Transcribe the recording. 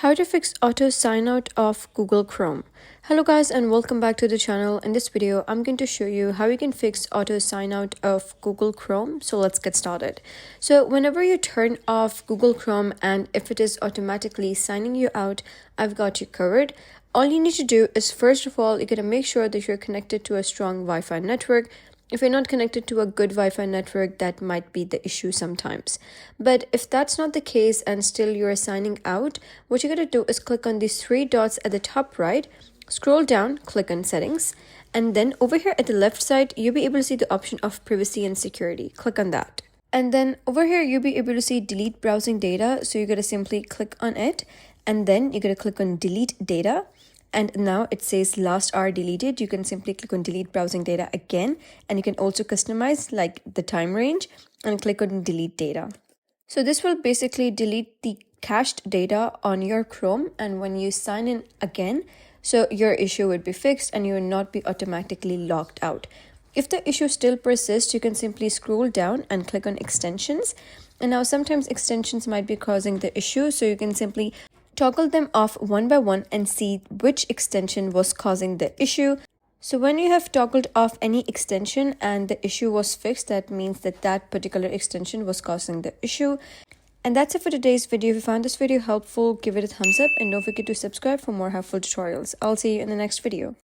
How to fix auto sign out of Google Chrome. Hello guys and welcome back to the channel. In this video I'm going to show you how you can fix auto sign out of Google Chrome. So let's get started. So whenever you turn off Google Chrome and if it is automatically signing you out, I've got you covered. All you need to do is, first of all, you gotta make sure that you're connected to a strong Wi-Fi network. If you're not connected to a good Wi-Fi network, that might be the issue sometimes. But if that's not the case and still you're signing out, what you're going to do is click on these three dots at the top right, scroll down, click on settings, and then over here at the left side, you'll be able to see the option of privacy and security. Click on that. And then over here, you'll be able to see delete browsing data. So you're going to simply click on it, and then you're going to click on delete data. And now it says last hour deleted. You can simply click on delete browsing data again, and you can also customize like the time range and click on delete data. So this will basically delete the cached data on your Chrome, and when you sign in again, so your issue would be fixed and you will not be automatically logged out. If the issue still persists, you can simply scroll down and click on extensions. And now sometimes extensions might be causing the issue, so you can simply toggle them off one by one and see which extension was causing the issue. So when you have toggled off any extension and the issue was fixed, that means that that particular extension was causing the issue. And that's it for today's video. If you found this video helpful, give it a thumbs up and don't forget to subscribe for more helpful tutorials. I'll see you in the next video.